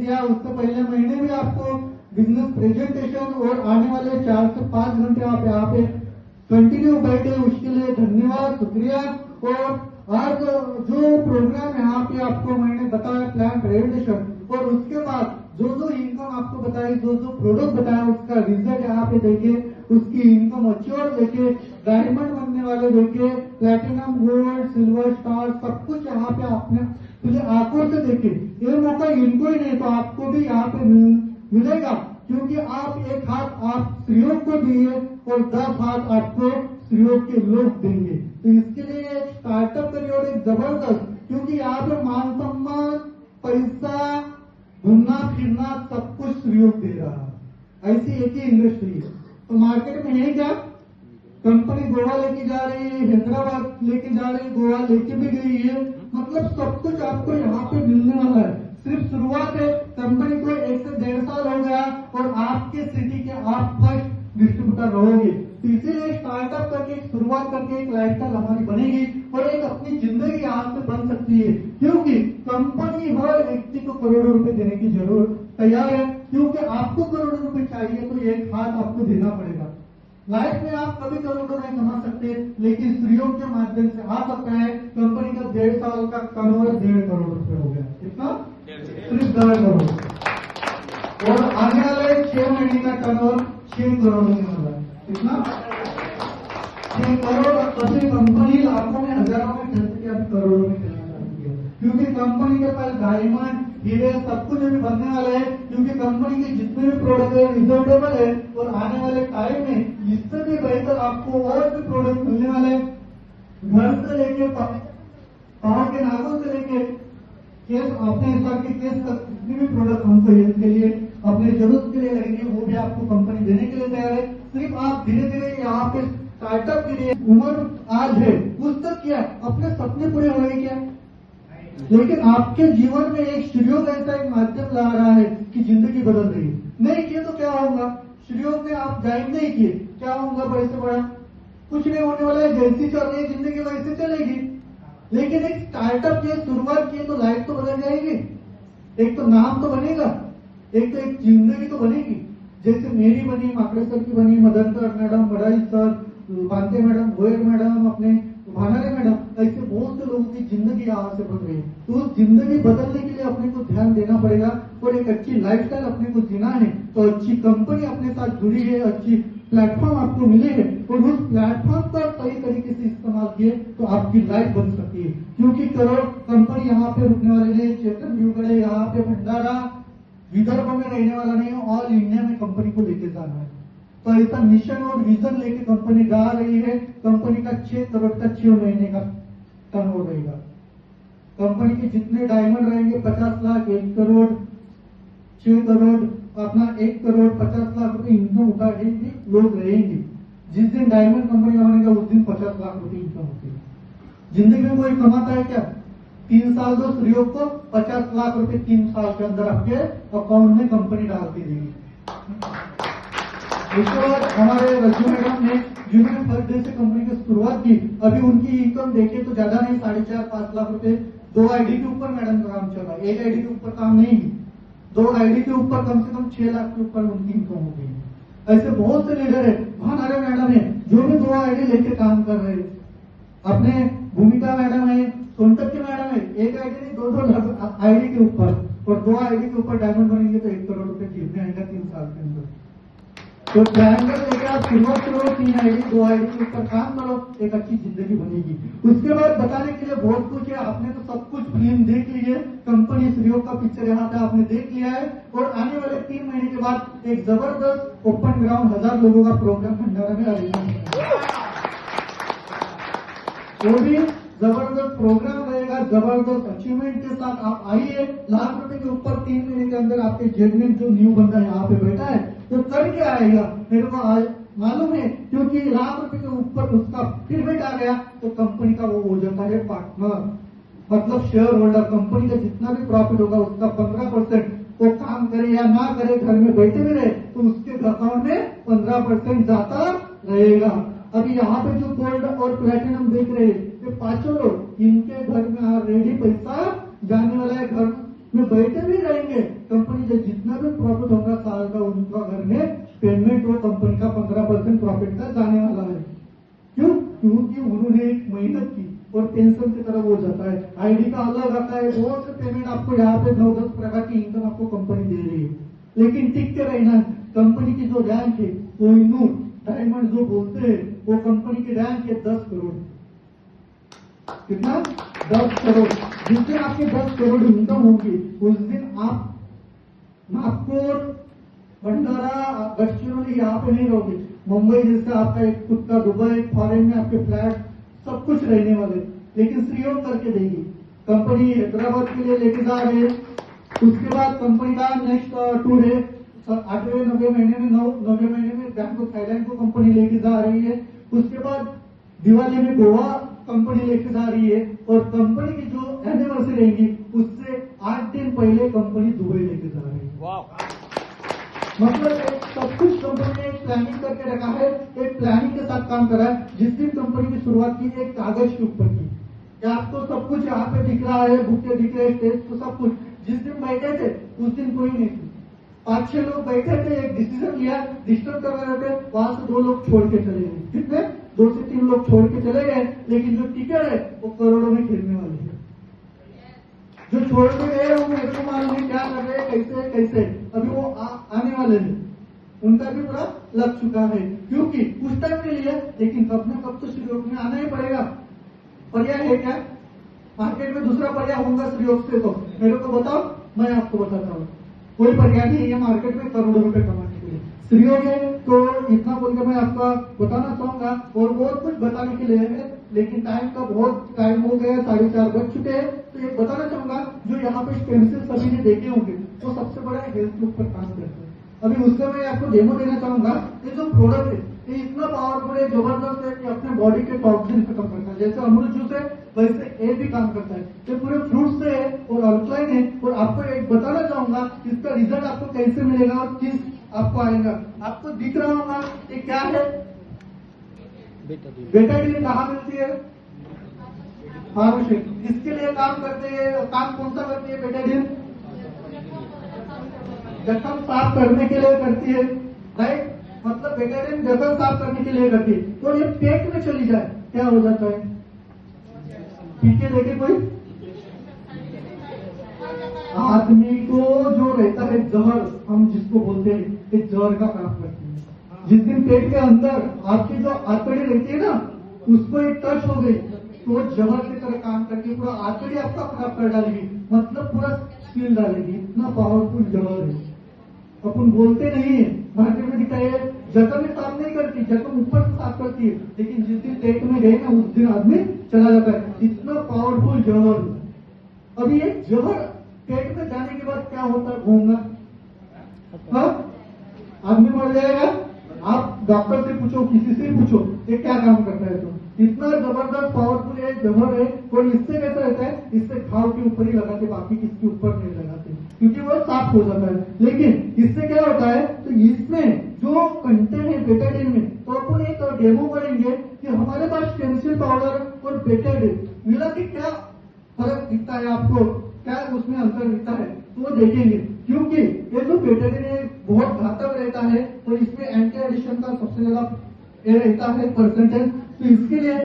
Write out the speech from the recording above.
दिया, उससे पहले महीने भी आपको बिजनेस प्रेजेंटेशन और आने वाले 4 से 5 घंटे आप यहाँ पे कंटिन्यू बैठे, उसके लिए धन्यवाद, शुक्रिया। और आज जो प्रोग्राम यहाँ पे आपको मैंने बताया प्लान प्रेजेंटेशन, और उसके बाद जो जो इनकम आपको बताई, जो जो प्रोडक्ट बताया, उसका रिजल्ट यहाँ पे देखे, उसकी इनकम अच्योर देखे, डायमंड बनने वाले देखे, प्लेटिनम, गोल्ड, सिल्वर, स्टार, सब कुछ यहाँ पे आपने तुझे आंखों से देखे। ये मौका इनको ही नहीं तो आपको भी यहाँ पे मिलेगा, क्योंकि आप एक हाथ आप स्त्रियों को दिए और 10 हाथ आपको स्त्रियों के लोग देंगे। तो इसके लिए एक स्टार्टअप करिए और एक जबरदस्त, क्योंकि यहाँ पे मान सम्मान, पैसा, घूमना फिरना सब कुछ स्त्रियों दे रहा है। ऐसी एक ही इंडस्ट्री है। तो मार्केट में है क्या, कंपनी गोवा लेके जा रही है, हैदराबाद लेके जा रही है, गोवा लेके भी गई है, मतलब सब कुछ आपको यहाँ पे मिलने वाला है। सिर्फ शुरुआत है, कंपनी को 1 से 1.5 साल हो गया और आपके सिटी के आप फर्स्ट डिस्ट्रीब्यूटर रहोगे। तो इसीलिए स्टार्टअप करके शुरुआत करके एक लाइफस्टाइल हमारी बनेगी और एक अपनी जिंदगी यहाँ से बन सकती है, क्योंकि कंपनी हर व्यक्ति को करोड़ों रुपए देने की जरूरत तैयार है, क्योंकि आपको करोड़ों रुपए चाहिए तो एक हाथ आपको देना पड़ेगा। लाइफ में आप कभी करोड़ों नहीं कमा सकते, लेकिन स्त्रियों के माध्यम से आ सकता है। कंपनी का 1.5 साल का टर्नओवर 1.5 करोड़ रुपए हो गया। कितना? सिर्फ 1.5 करोड़। और आने वाले 6 महीने का टर्नओवर 6 करोड़ होने वाला है। कितना? 6 करोड़। कभी कंपनी लाखों में, हजारों में चलती है, अभी करोड़ों में चलना चाहती है, क्योंकि कंपनी के पास डायमंड, हीरे सब कुछ अभी बनने वाला है, क्योंकि कंपनी के जितने भी प्रोडक्ट है रिजर्वेबल है और आने वाले टाइम में इससे भी बेहतर आपको और भी प्रोडक्ट मिलने वाले हैं। घर से लेके पाँव के नाखून से लेके केस, अपने हिसाब के केस तक जितने भी प्रोडक्ट हमको हेल्थ के लिए अपने जरूरत के लिए लगेंगे, वो भी आपको कंपनी देने के लिए तैयार है। सिर्फ आप धीरे धीरे यहाँ पे स्टार्टअप के लिए उम्र आज है, उस तक क्या अपने सपने पूरे हुए क्या, लेकिन आपके जीवन में एक स्टूडियो का ऐसा एक माध्यम ला रहा है कि जिंदगी बदल रही है। नहीं किए तो क्या होगा, स्टूडियो में आप ज्वाइन नहीं किए, क्या होगा बड़े से बड़ा, कुछ नहीं होने वाला है। जैसी चल रही है जिंदगी वैसे चलेगी, लेकिन एक स्टार्टअप की शुरुआत की तो लाइफ तो बदल जाएगी। एक तो नाम तो बनेगा, एक तो एक जिंदगी तो बनेगी। जैसे मेरी बनी, माकड़े सर की बनी, मदन सर मैडम, बड़ाई सर, बांते मैडम, गोयल मैडम, अपने भानारे मैडम, ऐसे बहुत से लोगों की जिंदगी यहाँ से बदल रही है। तो उस जिंदगी बदलने के लिए अपने को ध्यान देना पड़ेगा और एक अच्छी लाइफस्टाइल अपने को जीना है। तो अच्छी कंपनी अपने साथ जुड़ी है, अच्छी प्लेटफॉर्म आपको मिले है और उस प्लेटफॉर्म पर सही तरीके से इस्तेमाल किए तो आपकी लाइफ बन सकती है। क्योंकि करोड़ कंपनी यहाँ पे रुकने वाले नहीं, चेतन न्यूगढ़ यहाँ पे भंडारा विदर्भ में रहने वाला नहीं है, ऑल इंडिया में कंपनी को लेके जाना है। तो ऐसा मिशन और विजन लेके कंपनी जा रही है। कंपनी का 6 करोड़ का 6 महीने का टर्नओवर रहेगा। कंपनी के जितने डायमंड रहेंगे 50 लाख, 1 करोड़, 6 करोड़, अपना 1 करोड़ 50 लाख रुपए इनकम उठाएंगे लोग रहेंगे। जिस दिन डायमंड कंपनी का बनेगा उस दिन 50 लाख रुपए इनकम होती है। जिंदगी में कोई कमाता है क्या? 3 साल दो स्त्रियों को 50 लाख रुपए 3 साल के अंदर आपके अकाउंट में कंपनी डालती देगी। इसके बाद हमारे रजू मैडम ने जिन्होंने फर्स्ट डे से कंपनी की शुरुआत की, अभी उनकी इनकम देखे तो ज्यादा नहीं, 4.5-5 लाख रुपए 2 आईडी के ऊपर मैडम का काम चल रहा है। 1 आईडी के ऊपर काम नहीं, 2 आईडी के ऊपर कम से कम 6 लाख के ऊपर उनकी इनकम हो गई है। ऐसे बहुत से लीडर है, भानारे मैडम है जो भी 2 आईडी लेके काम कर रहे हैं। अपने भूमिका मैडम है, सोनटक की मैडम है, 1 आईडी नहीं 2 आईडी के ऊपर, और 2 आईडी के ऊपर डायमंड बनेंगे तो 1 करोड़ रुपए जीतने आएगा 3 साल के अंदर। तो ट्रायंगल लेके आप शुरुआत करो, 3 आईडी 2 आईडी के ऊपर काम करो, एक अच्छी जिंदगी बनेगी। उसके बाद बताने के लिए बहुत कुछ है। आपने तो सब कुछ फिल्म देख ली है, कंपनी स्त्रियों का पिक्चर यहाँ पे आपने देख लिया है, और आने वाले 3 महीने के बाद एक जबरदस्त ओपन ग्राउंड 1000 लोगों का प्रोग्राम भंडारा में आएगा। वो भी जबरदस्त प्रोग्राम रहेगा, जबरदस्त अचीवमेंट के साथ आप आइए। लाख रुपए के ऊपर 3 महीने के अंदर आपके जेब में जो न्यू बंदा यहाँ पे बैठा है तो करके आएगा, मेरे को आज मालूम है, क्योंकि लाख रुपए के ऊपर उसका पेमेंट आ गया तो कंपनी का वो हो जाता है पार्टनर, मतलब शेयर होल्डर। कंपनी का जितना भी प्रॉफिट होगा उसका 15% वो काम करे या ना करे, घर में बैठे भी रहे तो उसके अकाउंट में 15% जाता रहेगा। अभी यहाँ पे जो गोल्ड और प्लेटिनम देख रहे हैं ये 5 लोग, इनके घर में ऑलरेडी पैसा जाने वाला है। घर में बैठे भी रहेंगे, कंपनी से जितना भी प्रॉफिट होगा साल का उनका घर में पेमेंट वो कंपनी का 15% प्रॉफिट का जाने वाला है। क्यों? क्योंकि उन्होंने एक मेहनत की और पेंशन की तरह वो जाता है। आईडी का अलग आता है, बहुत से पेमेंट आपको यहाँ पे 9-10 प्रकार की इनकम आपको कंपनी दे रही है, लेकिन टिक के रहना। कंपनी की जो रैंक है वो डायमंड जो बोलते हैं, वो कंपनी की रैंक है 10 करोड़। कितना? 10 करोड़। जिस दिन आपकी 10 करोड़ इनकम होगी उस दिन आप नागपुर, भंडारा, गडचिरोली यहाँ पे नहीं रहोगे। मुंबई जैसे आपका एक खुद का, दुबई, फॉरेन में आपके फ्लैट सब कुछ रहने वाले, लेकिन श्रीयोग करके देगी कंपनी। हैदराबाद के लिए लेके जा रहे हैं। उसके बाद कंपनी का नेक्स्ट टूर है 8वें-9वें महीने में, 9वें महीने में बैंकॉक थाईलैंड को कंपनी लेके जा रही है। उसके बाद दिवाली में गोवा कंपनी लेके जा रही है, और कंपनी की जो एनिवर्सरी रहेगी उससे 8 दिन पहले कंपनी दुबई लेके जा रही है। मतलब एक सब कुछ कंपनी ने एक प्लानिंग करके रखा है, एक प्लानिंग के साथ काम करा है। जिस दिन कंपनी की शुरुआत की एक कागज के ऊपर की, क्या आपको सब कुछ यहाँ पे दिख रहा है, बुके दिख रहे हैं, तो सब कुछ। जिस दिन बैठे थे उस दिन कोई नहीं थी, 5-6 लोग बैठे थे, एक डिसीजन लिया, डिस्टर्ब कर रहे थे, वहां से 2 लोग छोड़ के चले गए। कितने? 2 से 3 लोग छोड़ के चले गए, लेकिन जो टिकट है वो करोड़ों में खेलने वाली है। जो छोड़ के गए वो मेरे को मालूम है क्या कर रहे हैं, कैसे अभी वो आने वाले हैं, उनका भी पूरा लग चुका है। क्योंकि उस टाइम के लिए, लेकिन कब ना कब तो श्रीयोग में आना ही पड़ेगा। पर्याय है क्या? मार्केट में दूसरा पर्याय होगा श्रीयोग से, तो मेरे को बताओ, मैं आपको बताता हूँ। कोई पर्याय नहीं है मार्केट में करोड़ों रुपए कमाने के लिए। श्रीयोग है तो इतना बोलकर मैं आपका बताना चाहूंगा, और बहुत कुछ बताने के लिए है, लेकिन टाइम का बहुत टाइम हो गया, 4:30 बज चुके हैं। तो ये बताना चाहूंगा, जो यहाँ पे स्टेंसिल सभी ने देखे होंगे वो सबसे बड़ा हेल्थ के ऊपर काम करते हैं। अभी उसका मैं आपको डेमो देना चाहूंगा। ये जो प्रोडक्ट है ये इतना पावरफुल है, जबरदस्त है कि अपने बॉडी के टॉक्सिन खत्म करता है। जैसे अमरूद जूस है वैसे ये भी काम करता है। ये पूरे फ्रूट से है और अल्कलाइन है। और आपको एक बताना चाहूंगा इसका रिजल्ट आपको कैसे मिलेगा और किस आपको आएगा। आपको दिख रहा होगा ये क्या है? बेटाडीन कहाँ मिलती है? फार्मेसी। इसके लिए काम करते हैं, काम कौन सा करती है बेटाडीन? जख्म साफ करने के लिए करती है, राइट? मतलब बेटाडीन जख्म साफ करने के लिए करती है। तो ये पेट में चली जाए क्या हो जाता है? पीके देखे कोई? आदमी को जो रहता है जहर, हम जिसको बोलते हैं, ये जहर का काम करती है। जिस दिन पेट के अंदर आपकी जो आंतड़ी रहती है ना, उसको एक टच हो गई तो वो जहर की तरह काम करके पूरा आंतड़ी आपका खराब कर डालेगी, मतलब पूरा स्किल डालेगी। इतना पावरफुल जहर है। अपन बोलते नहीं है, मार्केट में दिखता है जख्म में साफ नहीं करती, जख्म ऊपर से साफ करती है, लेकिन जिस दिन पेट में गए ना उस दिन आदमी चला जाता है। इतना पावरफुल जहर। अभी ये जहर पेट में जाने के बाद क्या होता है? घूमना, आदमी मर जाएगा। आप डॉक्टर से पूछो, किसी से पूछो, ये क्या काम करता है? तो इतना जबरदस्त पावरफुल है, जहर है। और इससे कैसा रहता है? इससे घाव के ऊपर ही लगाते, बाकी किसके ऊपर नहीं लगाते, क्योंकि वो साफ हो जाता है। लेकिन इससे क्या होता है? तो इसमें जो कंटेंट है बेटाडीन में, तो अपन एक डेमो करेंगे कि हमारे पास स्टेंसिल पाउडर और बेटाडीन मिला के क्या फर्क दिखता है, आपको क्या उसमें अंतर दिखता है, तो वो देखेंगे। क्योंकि ये जो बेटाडीन है बहुत घातक रहता है और इसमें एंटी एडिशन का सबसे ज्यादा रहता है परसेंटेज। तो इसके लिए